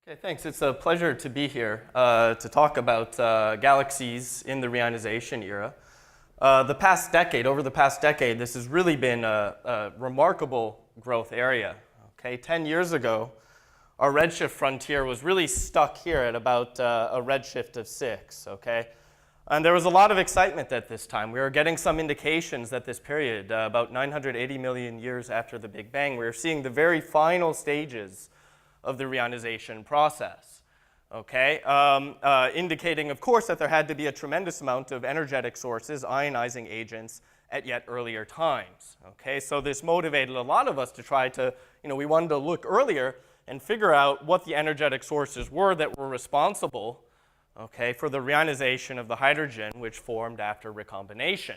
Okay, thanks. It's a pleasure to be here to talk about galaxies in the reionization era. Over the past decade, this has really been a remarkable growth area. Okay, 10 years ago, our redshift frontier was really stuck here at about a redshift of 6. Okay, and there was a lot of excitement at this time. We were getting some indications that this period, about 980 million years after the Big Bang, we were seeing the very final stages of the reionization process, okay? Indicating, of course, that there had to be a tremendous amount of energetic sources, ionizing agents, at yet earlier times, okay? So this motivated a lot of us to try to, we wanted to look earlier and figure out what the energetic sources were that were responsible, okay, for the reionization of the hydrogen, which formed after recombination.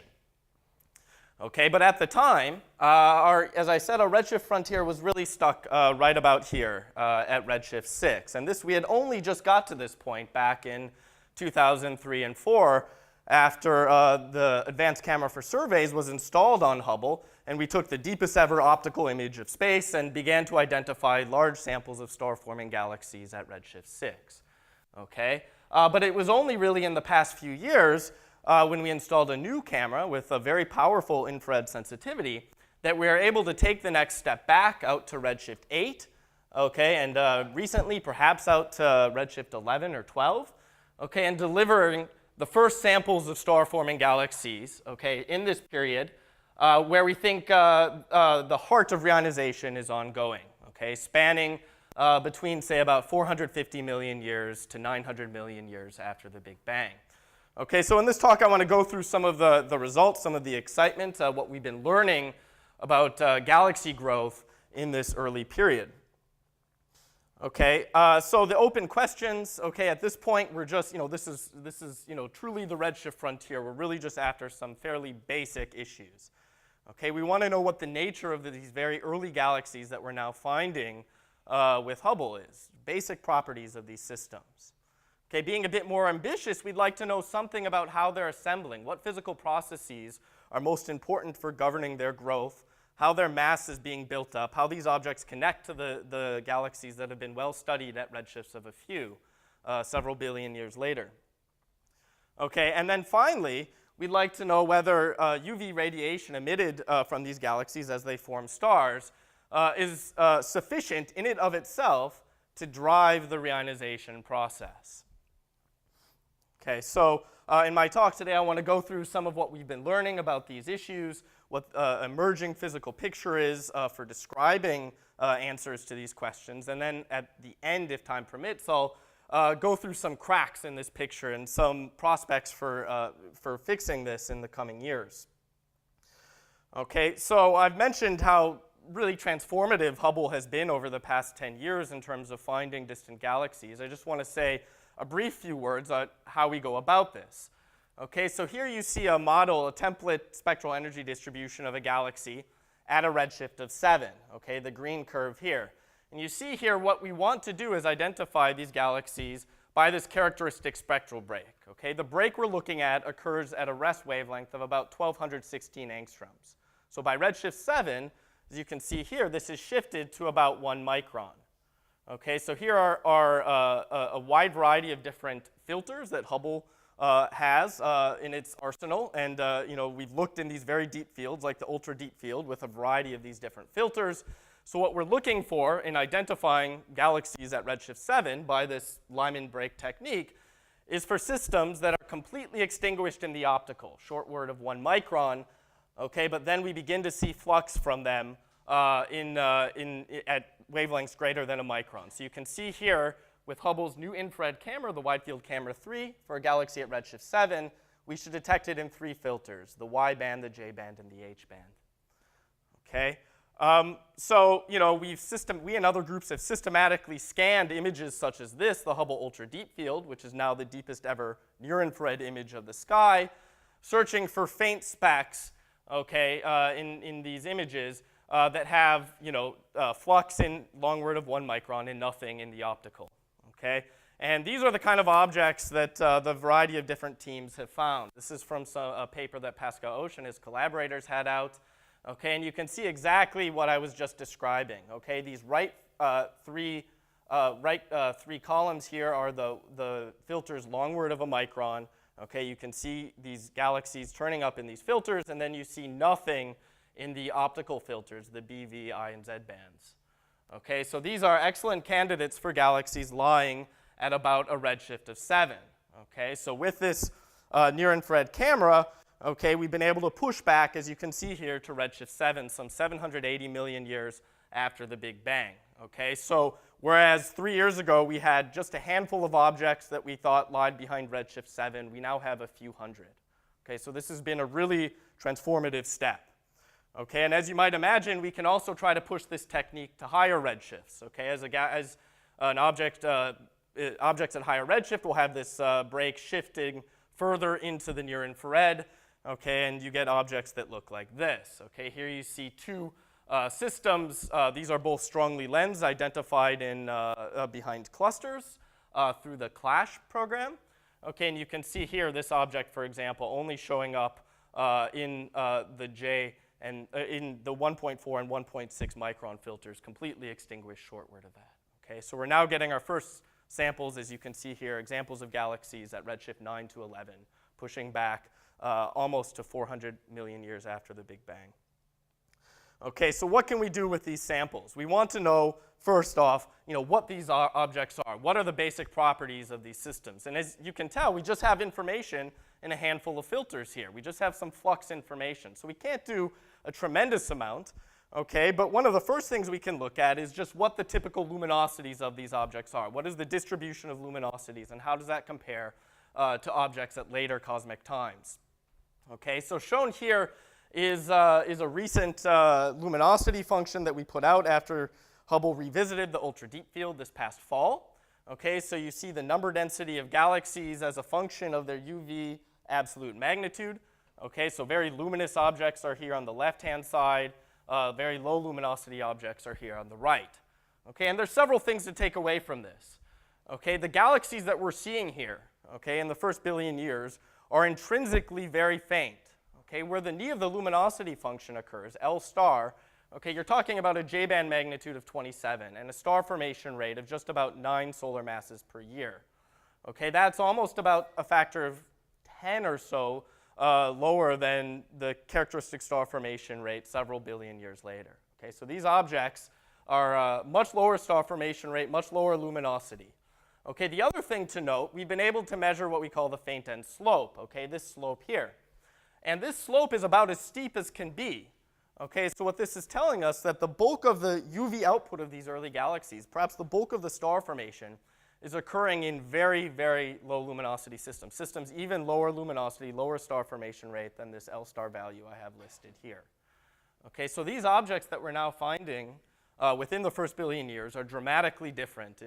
Okay, but at the time, as I said, our redshift frontier was really stuck right about here at redshift 6. And we had only just got to this point back in 2003 and 4 after the Advanced Camera for Surveys was installed on Hubble, and we took the deepest ever optical image of space and began to identify large samples of star-forming galaxies at redshift 6. Okay, but it was only really in the past few years when we installed a new camera with a very powerful infrared sensitivity that we are able to take the next step back out to redshift 8, okay, and recently perhaps out to redshift 11 or 12, okay, and delivering the first samples of star-forming galaxies, okay, in this period where we think the heart of reionization is ongoing, okay, spanning between, say, about 450 million years to 900 million years after the Big Bang. Okay, so in this talk, I want to go through some of the results, some of the excitement, what we've been learning about galaxy growth in this early period. Okay, so the open questions. Okay, at this point, we're just, this is truly the redshift frontier. We're really just after some fairly basic issues. Okay, we want to know what the nature of these very early galaxies that we're now finding with Hubble is, basic properties of these systems. Okay, being a bit more ambitious, we'd like to know something about how they're assembling, what physical processes are most important for governing their growth, how their mass is being built up, how these objects connect to the galaxies that have been well studied at redshifts of a few, several billion years later. Okay, and then finally, we'd like to know whether UV radiation emitted from these galaxies as they form stars is sufficient in and of itself to drive the reionization process. Okay, so in my talk today, I want to go through some of what we've been learning about these issues, what emerging physical picture is for describing answers to these questions, and then at the end, if time permits, I'll go through some cracks in this picture and some prospects for fixing this in the coming years. Okay, so I've mentioned how really transformative Hubble has been over the past 10 years in terms of finding distant galaxies. I just want to say a brief few words on how we go about this. Okay, so here you see a model, a template spectral energy distribution of a galaxy at a redshift of 7, okay, the green curve here. And you see here what we want to do is identify these galaxies by this characteristic spectral break. Okay, the break we're looking at occurs at a rest wavelength of about 1216 angstroms. So by redshift 7, as you can see here, this is shifted to about 1 micron. Okay, so here are a wide variety of different filters that Hubble has in its arsenal, and we've looked in these very deep fields, like the ultra deep field, with a variety of these different filters. So what we're looking for in identifying galaxies at redshift 7 by this Lyman break technique is for systems that are completely extinguished in the optical, short word of 1 micron. Okay, but then we begin to see flux from them at wavelengths greater than a micron. So you can see here with Hubble's new infrared camera, the wide field camera 3, for a galaxy at redshift 7, we should detect it in 3 filters, the Y band, the J band, and the H band. Okay, so we and other groups have systematically scanned images such as this, the Hubble Ultra Deep Field, which is now the deepest ever near-infrared image of the sky, searching for faint specks, okay, in these images that have, flux in long word of 1 micron and nothing in the optical, okay? And these are the kind of objects that the variety of different teams have found. This is from a paper that Pascal Oesch and his collaborators had out, okay? And you can see exactly what I was just describing, okay? These right 3 Three columns here are the filters longward of a micron. Okay, you can see these galaxies turning up in these filters, and then you see nothing in the optical filters, the B, V, I, and Z bands. Okay, so these are excellent candidates for galaxies lying at about a redshift of 7. Okay, so with this near-infrared camera, okay, we've been able to push back, as you can see here, to redshift 7, some 780 million years after the Big Bang. Okay, so whereas 3 years ago we had just a handful of objects that we thought lied behind redshift 7, we now have a few hundred. Okay, so this has been a really transformative step. Okay, and as you might imagine, we can also try to push this technique to higher redshifts. Okay, as an object, objects at higher redshift will have this break shifting further into the near-infrared. Okay, and you get objects that look like this. Okay, here you see two systems. These are both strongly lensed, identified in behind clusters through the CLASH program. Okay, and you can see here this object, for example, only showing up in the J and in the 1.4 and 1.6 micron filters, completely extinguished shortward of that. Okay, so we're now getting our first samples, as you can see here, examples of galaxies at redshift 9 to 11, pushing back almost to 400 million years after the Big Bang. Okay, so what can we do with these samples? We want to know, first off, what these objects are. What are the basic properties of these systems? And as you can tell, we just have information in a handful of filters here. We just have some flux information. So we can't do a tremendous amount, okay? But one of the first things we can look at is just what the typical luminosities of these objects are. What is the distribution of luminosities, and how does that compare to objects at later cosmic times? Okay, so shown here is a recent luminosity function that we put out after Hubble revisited the ultra-deep field this past fall. Okay, so you see the number density of galaxies as a function of their UV absolute magnitude. Okay, so very luminous objects are here on the left-hand side. Very low luminosity objects are here on the right. Okay, and there's several things to take away from this. Okay, the galaxies that we're seeing here, okay, in the first billion years are intrinsically very faint. Okay, where the knee of the luminosity function occurs, L star, okay, you're talking about a J-band magnitude of 27 and a star formation rate of just about 9 solar masses per year. Okay, that's almost about a factor of 10 or so lower than the characteristic star formation rate several billion years later. Okay, so these objects are much lower star formation rate, much lower luminosity. Okay, the other thing to note, we've been able to measure what we call the faint end slope, okay, this slope here. And this slope is about as steep as can be. Okay, so what this is telling us that the bulk of the UV output of these early galaxies, perhaps the bulk of the star formation, is occurring in very, very low luminosity systems. Systems even lower luminosity, lower star formation rate than this L star value I have listed here. Okay, so these objects that we're now finding within the first billion years are dramatically different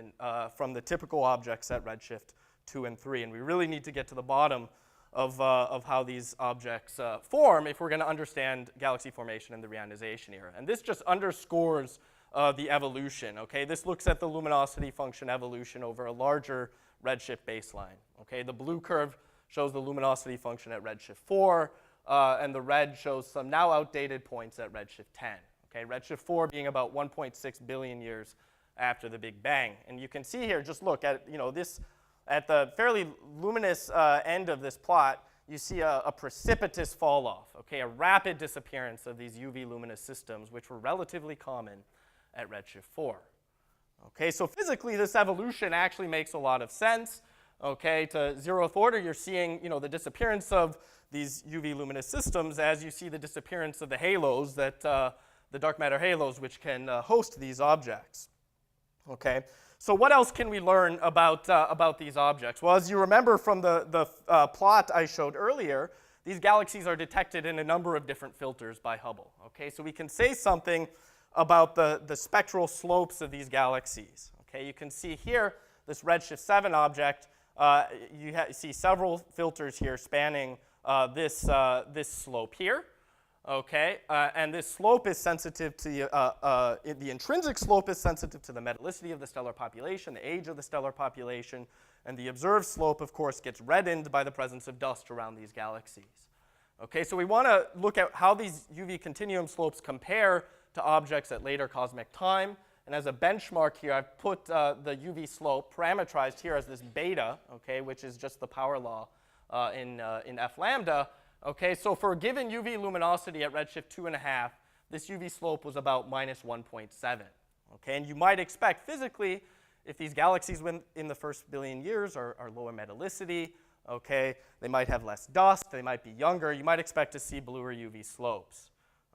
from the typical objects at redshift 2 and 3. And we really need to get to the bottom of how these objects form if we're going to understand galaxy formation in the reionization era. And this just underscores the evolution. Okay, this looks at the luminosity function evolution over a larger redshift baseline. Okay, the blue curve shows the luminosity function at redshift 4, and the red shows some now outdated points at redshift 10. Okay, redshift 4 being about 1.6 billion years after the Big Bang. And you can see here, just look at this. At the fairly luminous end of this plot, you see a precipitous fall off, okay, a rapid disappearance of these UV luminous systems, which were relatively common at redshift 4. Okay, so physically, this evolution actually makes a lot of sense. Okay, to 0th order, you're seeing the disappearance of these UV luminous systems as you see the disappearance of the halos, the dark matter halos, which can host these objects. Okay. So what else can we learn about these objects? Well, as you remember from the plot I showed earlier, these galaxies are detected in a number of different filters by Hubble. Okay, so we can say something about the spectral slopes of these galaxies. Okay, you can see here this redshift 7 object. You see several filters here spanning this slope here. Okay, and this slope is sensitive to the intrinsic slope is sensitive to the metallicity of the stellar population, the age of the stellar population, and the observed slope, of course, gets reddened by the presence of dust around these galaxies. Okay, so we want to look at how these UV continuum slopes compare to objects at later cosmic time, And as a benchmark here, I've put the UV slope parameterized here as this beta, okay, which is just the power law in F lambda. Okay, so for a given UV luminosity at redshift 2.5, this UV slope was about minus 1.7. Okay, and you might expect physically, if these galaxies in the first billion years are lower metallicity, okay, they might have less dust, they might be younger, you might expect to see bluer UV slopes.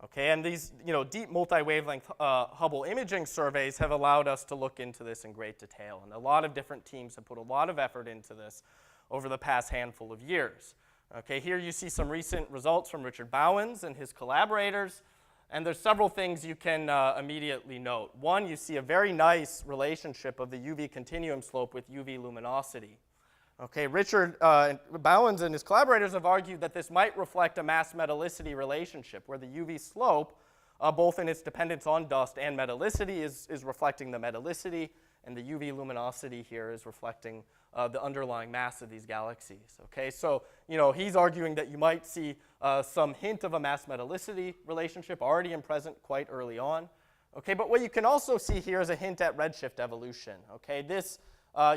Okay, and these deep multi-wavelength Hubble imaging surveys have allowed us to look into this in great detail. And a lot of different teams have put a lot of effort into this over the past handful of years. Okay, here you see some recent results from Richard Bowens and his collaborators. And there's several things you can immediately note. One, you see a very nice relationship of the UV continuum slope with UV luminosity. Okay, Richard Bowens and his collaborators have argued that this might reflect a mass metallicity relationship, where the UV slope, both in its dependence on dust and metallicity, is reflecting the metallicity, and the UV luminosity here is reflecting the underlying mass of these galaxies. Okay, so he's arguing that you might see some hint of a mass metallicity relationship already present quite early on. Okay, but what you can also see here is a hint at redshift evolution. Okay, this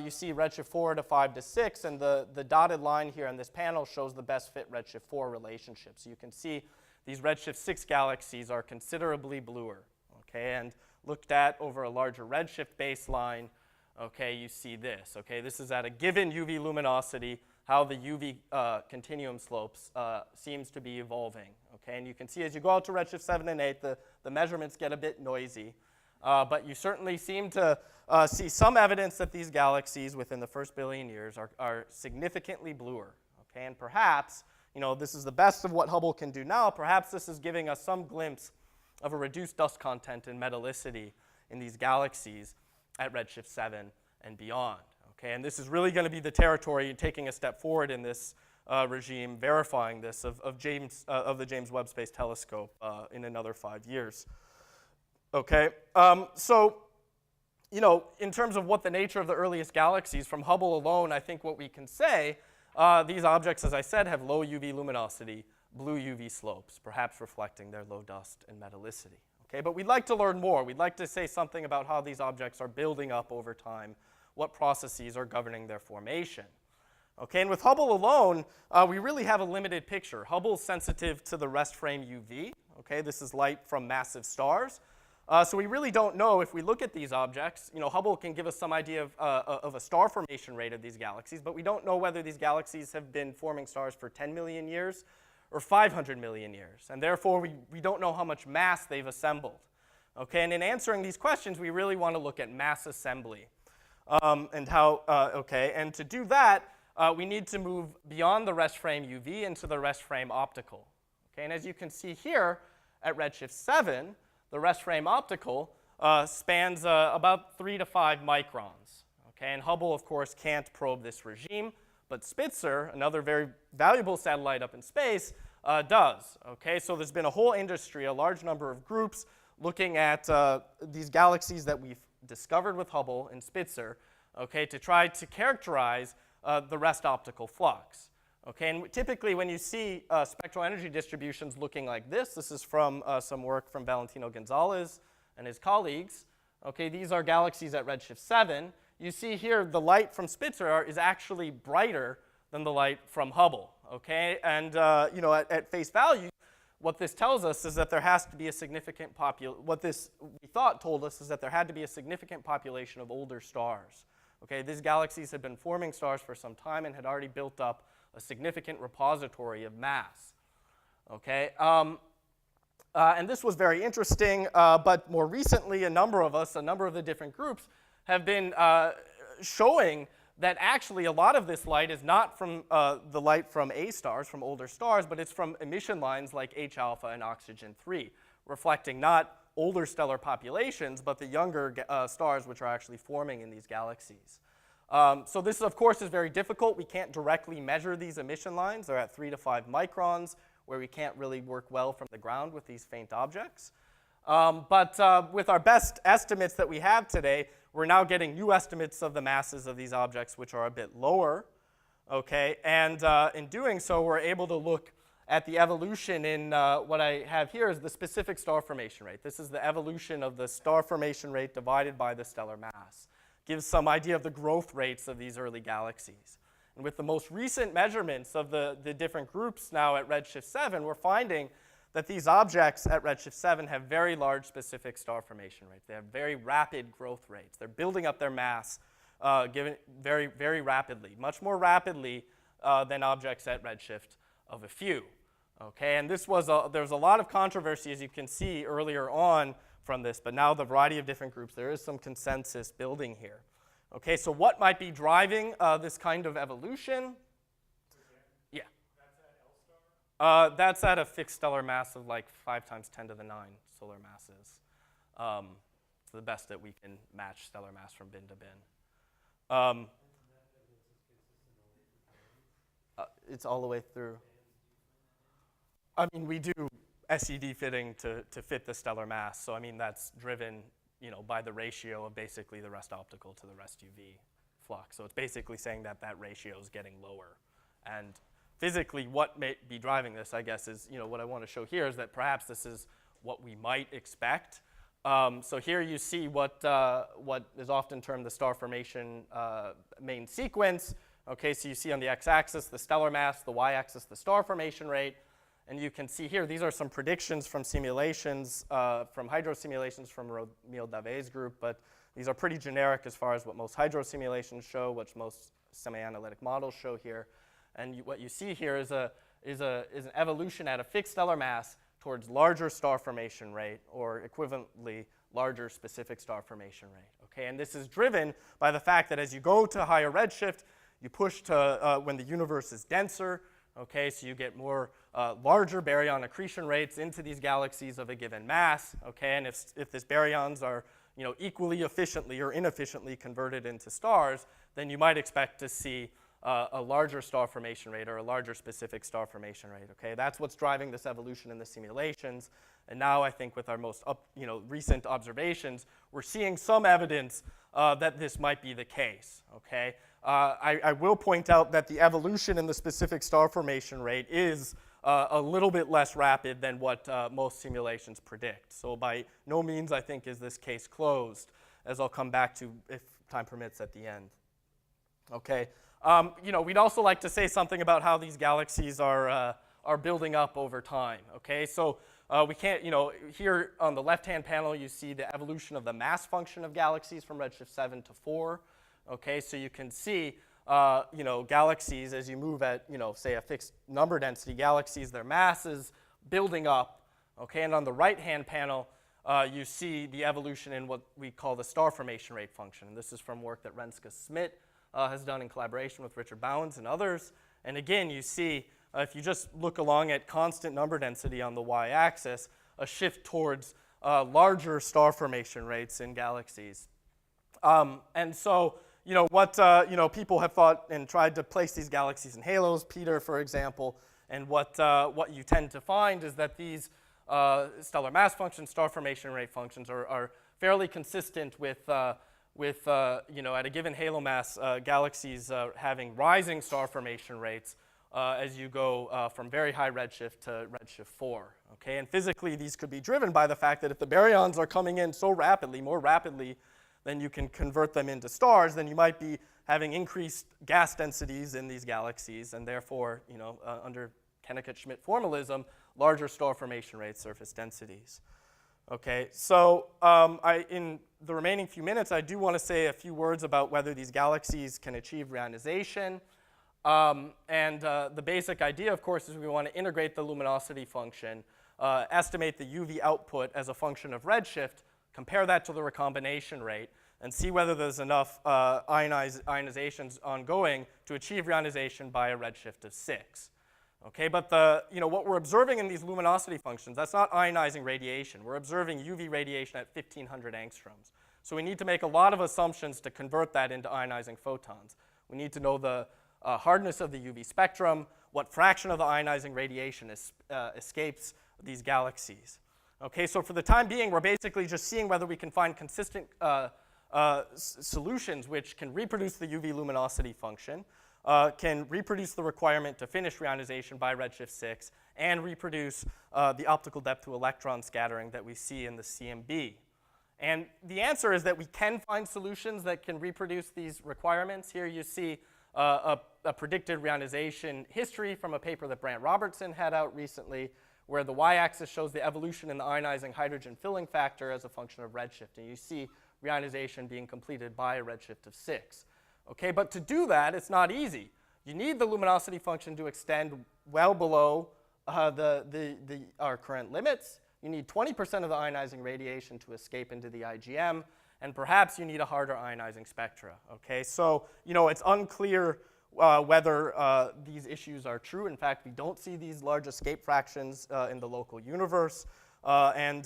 you see redshift 4 to 5 to 6, and the dotted line here on this panel shows the best fit redshift 4 relationship. So you can see these redshift 6 galaxies are considerably bluer. Okay, and looked at over a larger redshift baseline, okay, you see this. Okay, this is at a given UV luminosity, how the UV continuum slopes seems to be evolving. Okay, and you can see as you go out to redshift 7 and 8, the measurements get a bit noisy. But you certainly seem to see some evidence that these galaxies within the first billion years are significantly bluer. Okay, and perhaps, this is the best of what Hubble can do now. Perhaps this is giving us some glimpse of a reduced dust content and metallicity in these galaxies at redshift 7 and beyond. Okay, and this is really going to be the territory taking a step forward in this regime, verifying this of the James Webb Space Telescope in another 5 years. Okay, so in terms of what the nature of the earliest galaxies, from Hubble alone, I think what we can say, these objects, as I said, have low UV luminosity, blue UV slopes, perhaps reflecting their low dust and metallicity. Okay, but we'd like to learn more. We'd like to say something about how these objects are building up over time, what processes are governing their formation. Okay, and with Hubble alone, we really have a limited picture. Hubble's sensitive to the rest frame UV. Okay, this is light from massive stars. So we really don't know, if we look at these objects, Hubble can give us some idea of a star formation rate of these galaxies, but we don't know whether these galaxies have been forming stars for 10 million years or 500 million years, and therefore we don't know how much mass they've assembled. Okay, and in answering these questions, we really want to look at mass assembly and how, and to do that, we need to move beyond the rest frame UV into the rest frame optical. Okay, and as you can see here at redshift 7, the rest frame optical spans about 3 to 5 microns. Okay, and Hubble, of course, can't probe this regime, but Spitzer, another very valuable satellite up in space, does. Okay, so there's been a whole industry, a large number of groups looking at these galaxies that we've discovered with Hubble and Spitzer, okay, to try to characterize the rest optical flux. Okay, and typically when you see spectral energy distributions looking like this is from some work from Valentino Gonzalez and his colleagues. Okay, these are galaxies at redshift 7. You see here the light from Spitzer is actually brighter than the light from Hubble. Okay, and at face value, what this tells us is that there has to be a significant what this we thought told us is that there had to be a significant population of older stars. Okay, these galaxies had been forming stars for some time and had already built up a significant repository of mass. Okay, and this was very interesting, but more recently, a number of the different groups have been showing that actually a lot of this light is not from the light from A stars, from older stars, but it's from emission lines like H alpha and oxygen 3, reflecting not older stellar populations, but the younger stars which are actually forming in these galaxies. So this, of course, is very difficult. We can't directly measure these emission lines. They're at 3 to 5 microns, where we can't really work well from the ground with these faint objects. But with our best estimates that we have today, we're now getting new estimates of the masses of these objects, which are a bit lower. Okay, and in doing so, we're able to look at the evolution in what I have here is the specific star formation rate. This is the evolution of the star formation rate divided by the stellar mass. Gives some idea of the growth rates of these early galaxies. And with the most recent measurements of the different groups now at redshift 7, we're finding that these objects at redshift 7 have very large specific star formation rates. They have very rapid growth rates. They're building up their mass given very, very rapidly, much more rapidly than objects at redshift of a few. Okay, and there's a lot of controversy, as you can see earlier on from this, but now the variety of different groups, there is some consensus building here. Okay, so what might be driving this kind of evolution? Yeah. That's at L star? That's at a fixed stellar mass of like 5 times 10 to the 9 solar masses. It's the best that we can match stellar mass from bin to bin. It's all the way through. I mean, we do SED fitting to fit the stellar mass. So, I mean, that's driven, by the ratio of basically the rest optical to the rest UV flux. So it's basically saying that that ratio is getting lower. And physically, what may be driving this, I guess, is, what I want to show here is that perhaps this is what we might expect. So here you see what is often termed the star formation main sequence. Okay, so you see on the x-axis the stellar mass, the y-axis the star formation rate. And you can see here, these are some predictions from simulations, from hydro simulations from Romil Davé's group, but these are pretty generic as far as what most hydro simulations show, what most semi-analytic models show here. And what you see here is an evolution at a fixed stellar mass towards larger star formation rate, or equivalently larger specific star formation rate. Okay, and this is driven by the fact that as you go to higher redshift, you push to when the universe is denser. Okay, so you get more larger baryon accretion rates into these galaxies of a given mass. Okay, and if these baryons are equally efficiently or inefficiently converted into stars, then you might expect to see a larger star formation rate or a larger specific star formation rate. Okay, that's what's driving this evolution in the simulations. And now I think with our most recent observations, we're seeing some evidence that this might be the case. Okay. I will point out that the evolution in the specific star formation rate is a little bit less rapid than what most simulations predict. So by no means, I think, is this case closed, as I'll come back to if time permits at the end. Okay. We'd also like to say something about how these galaxies are building up over time. Okay. So we can't, here on the left-hand panel, you see the evolution of the mass function of galaxies from redshift 7 to 4. Okay, so you can see, galaxies as you move at, say a fixed number density, galaxies, their masses building up. Okay, and on the right-hand panel, you see the evolution in what we call the star formation rate function. And this is from work that Renske Smit has done in collaboration with Richard Bowens and others. And again, you see, if you just look along at constant number density on the y-axis, a shift towards larger star formation rates in galaxies. And so, what people have thought and tried to place these galaxies in halos, Peter, for example, and what you tend to find is that these stellar mass functions, star formation rate functions, are fairly consistent with at a given halo mass, galaxies having rising star formation rates as you go from very high redshift to redshift 4. Okay, and physically these could be driven by the fact that if the baryons are coming in so rapidly, more rapidly, then you can convert them into stars, then you might be having increased gas densities in these galaxies, and therefore, under Kennicutt-Schmidt formalism, larger star formation rates, surface densities. Okay, so in the remaining few minutes, I do want to say a few words about whether these galaxies can achieve reionization. The basic idea, of course, is we want to integrate the luminosity function, estimate the UV output as a function of redshift, compare that to the recombination rate, and see whether there's enough ionizations ongoing to achieve reionization by a redshift of 6. Okay, but what we're observing in these luminosity functions, that's not ionizing radiation. We're observing UV radiation at 1500 angstroms. So we need to make a lot of assumptions to convert that into ionizing photons. We need to know the hardness of the UV spectrum, what fraction of the ionizing radiation escapes these galaxies. Okay, so for the time being, we're basically just seeing whether we can find consistent solutions which can reproduce the UV luminosity function. can reproduce the requirement to finish reionization by redshift 6 and reproduce the optical depth to electron scattering that we see in the CMB. And the answer is that we can find solutions that can reproduce these requirements. Here you see a predicted reionization history from a paper that Brant Robertson had out recently, where the y-axis shows the evolution in the ionizing hydrogen filling factor as a function of redshift. And you see reionization being completed by a redshift of 6. Okay, but to do that, it's not easy. You need the luminosity function to extend well below our current limits. You need 20% of the ionizing radiation to escape into the IGM, and perhaps you need a harder ionizing spectra. Okay, so it's unclear whether these issues are true. In fact, we don't see these large escape fractions in the local universe, and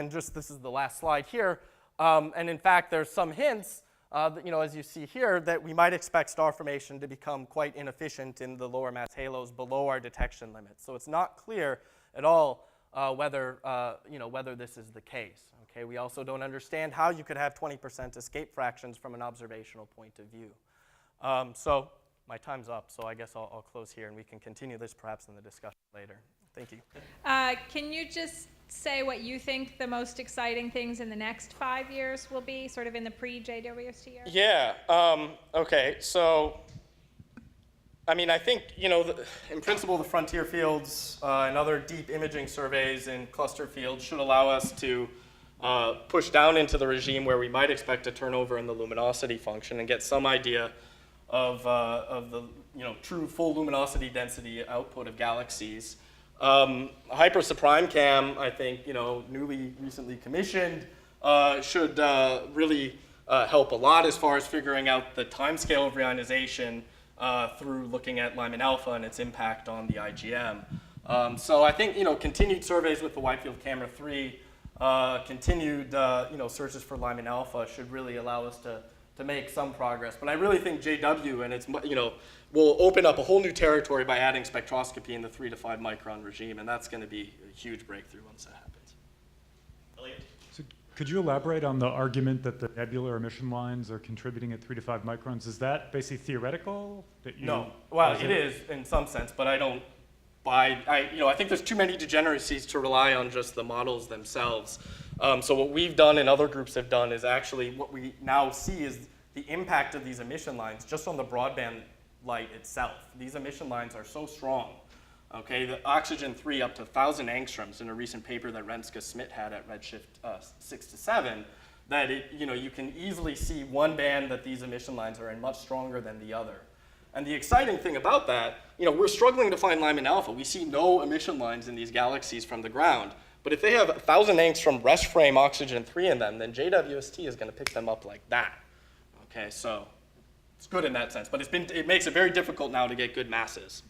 just this is the last slide here. And in fact, there's some hints, as you see here, that we might expect star formation to become quite inefficient in the lower mass halos below our detection limits. So it's not clear at all whether this is the case. Okay, we also don't understand how you could have 20% escape fractions from an observational point of view. So my time's up, so I guess I'll close here, and we can continue this perhaps in the discussion later. Thank you. Can you just say what you think the most exciting things in the next 5 years will be, sort of in the pre-JWST era? Yeah, okay, so I think, in principle, the frontier fields and other deep imaging surveys in cluster fields should allow us to push down into the regime where we might expect a turnover in the luminosity function and get some idea of the true full luminosity density output of galaxies. HyperSuPrimeCam, I think, newly recently commissioned, should really help a lot as far as figuring out the timescale of reionization through looking at Lyman alpha and its impact on the IGM. So I think, continued surveys with the Wide Field Camera 3, continued, searches for Lyman alpha should really allow us to make some progress. But I really think JW and its, will open up a whole new territory by adding spectroscopy in the 3 to 5 micron regime, and that's going to be a huge breakthrough once that happens. Elliot? So could you elaborate on the argument that the nebular emission lines are contributing at 3 to 5 microns? Is that basically theoretical? No. Well, it is in some sense, but I don't buy. I think there's too many degeneracies to rely on just the models themselves. So what we've done and other groups have done is actually what we now see is the impact of these emission lines just on the broadband light itself. These emission lines are so strong. Okay, the oxygen 3 up to 1,000 angstroms in a recent paper that Renske-Smit had at redshift 6 to 7, that you can easily see one band that these emission lines are in much stronger than the other. And the exciting thing about that, we're struggling to find Lyman alpha. We see no emission lines in these galaxies from the ground. But if they have 1,000 angstrom rest frame oxygen 3 in them, then JWST is going to pick them up like that. Okay, so it's good in that sense. But it makes it very difficult now to get good masses.